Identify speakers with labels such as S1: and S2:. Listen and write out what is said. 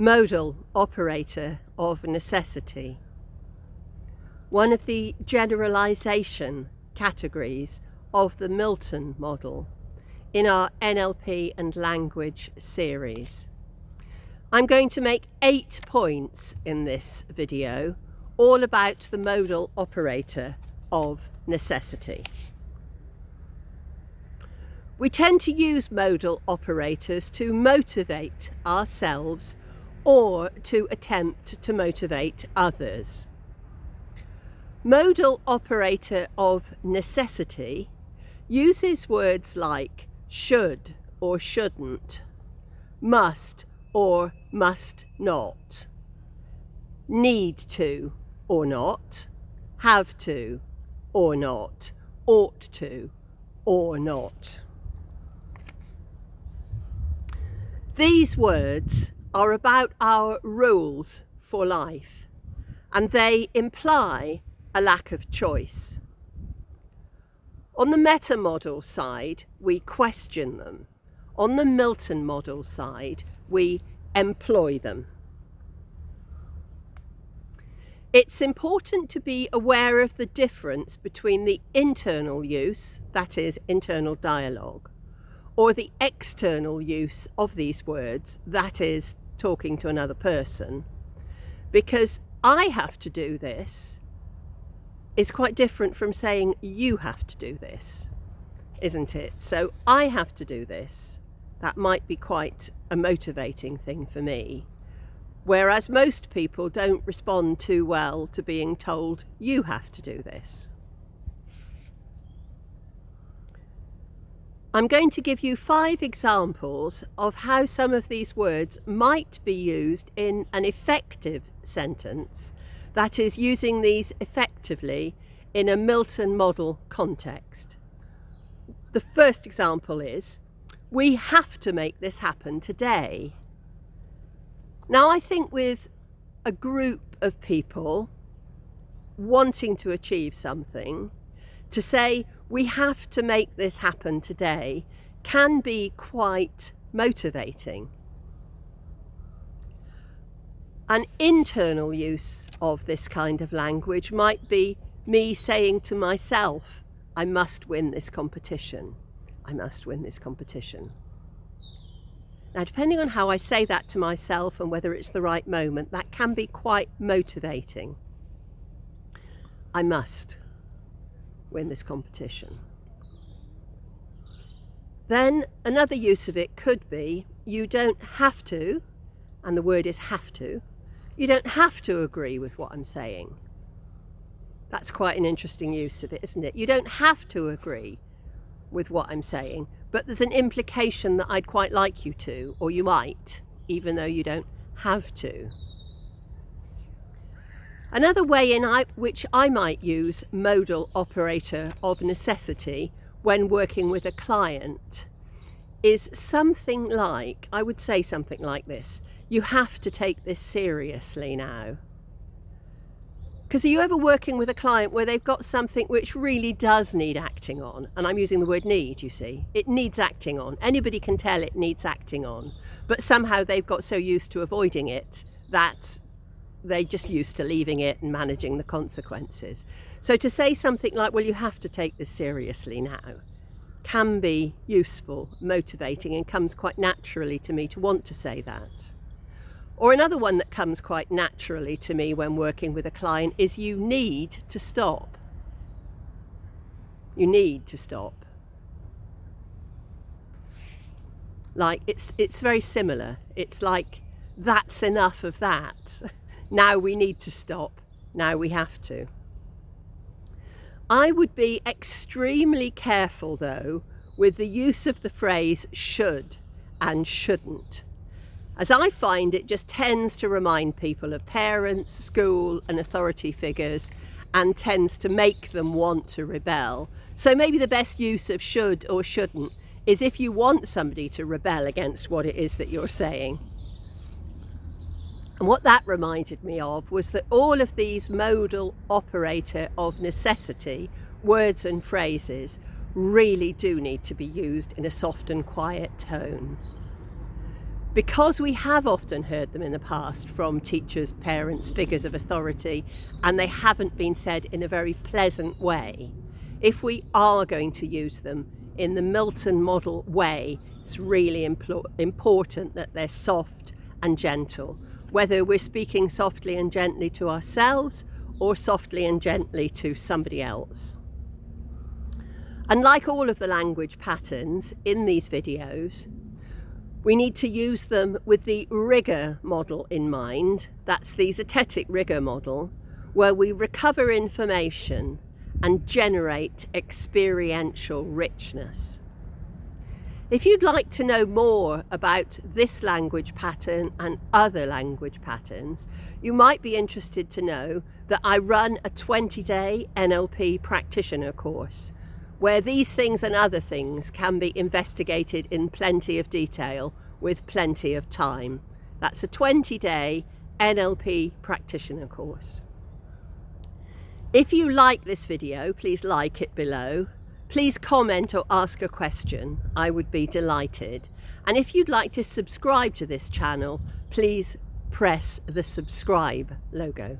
S1: Modal Operator of Necessity. One of the generalization categories of the Milton Model in our NLP and language series. I'm going to make 8 points in this video, all about the modal operator of necessity. We tend to use modal operators to motivate ourselves or to attempt to motivate others. Modal operator of necessity uses words like should or shouldn't, must or must not, need to or not, have to or not, ought to or not. These words are about our rules for life, and they imply a lack of choice. On the meta model side, we question them. On the Milton model side, we employ them. It's important to be aware of the difference between the internal use, that is, internal dialogue, or the external use of these words, that is, talking to another person, because I have to do this is quite different from saying you have to do this, isn't it? So I have to do this. That might be quite a motivating thing for me, whereas most people don't respond too well to being told you have to do this. I'm going to give you 5 examples of how some of these words might be used in an effective sentence, that is, using these effectively in a Milton model context. The first example is, we have to make this happen today. Now, I think with a group of people wanting to achieve something, to say we have to make this happen today can be quite motivating. An internal use of this kind of language might be me saying to myself, I must win this competition. I must win this competition. Now, depending on how I say that to myself and whether it's the right moment, that can be quite motivating. I must win this competition. Then another use of it could be you don't have to, and the word is have to, you don't have to agree with what I'm saying. That's quite an interesting use of it, isn't it? You don't have to agree with what I'm saying, but there's an implication that I'd quite like you to, or you might, even though you don't have to. Another way in which I might use modal operator of necessity when working with a client is something like, I would say something like this: you have to take this seriously now. Because are you ever working with a client where they've got something which really does need acting on? And I'm using the word need, you see. It needs acting on. Anybody can tell it needs acting on. But somehow they've got so used to avoiding it that they're just used to leaving it and managing the consequences. So to say something like, well, you have to take this seriously now, can be useful, motivating, and comes quite naturally to me to want to say that. Or another one that comes quite naturally to me when working with a client is you need to stop. You need to stop. Like, it's very similar. It's like, that's enough of that. Now we need to stop. Now we have to. I would be extremely careful, though, with the use of the phrase should and shouldn't, as I find it just tends to remind people of parents, school and authority figures, and tends to make them want to rebel. So maybe the best use of should or shouldn't is if you want somebody to rebel against what it is that you're saying. And what that reminded me of was that all of these modal operator of necessity words and phrases really do need to be used in a soft and quiet tone. Because we have often heard them in the past from teachers, parents, figures of authority, and they haven't been said in a very pleasant way, if we are going to use them in the Milton Model way, it's really important that they're soft and gentle, whether we're speaking softly and gently to ourselves or softly and gently to somebody else. And like all of the language patterns in these videos, we need to use them with the rigor model in mind. That's the zetetic rigor model, where we recover information and generate experiential richness. If you'd like to know more about this language pattern and other language patterns, you might be interested to know that I run a 20-day NLP practitioner course, where these things and other things can be investigated in plenty of detail with plenty of time. That's a 20-day NLP practitioner course. If you like this video, please like it below. Please comment or ask a question. I would be delighted. And if you'd like to subscribe to this channel, please press the subscribe logo.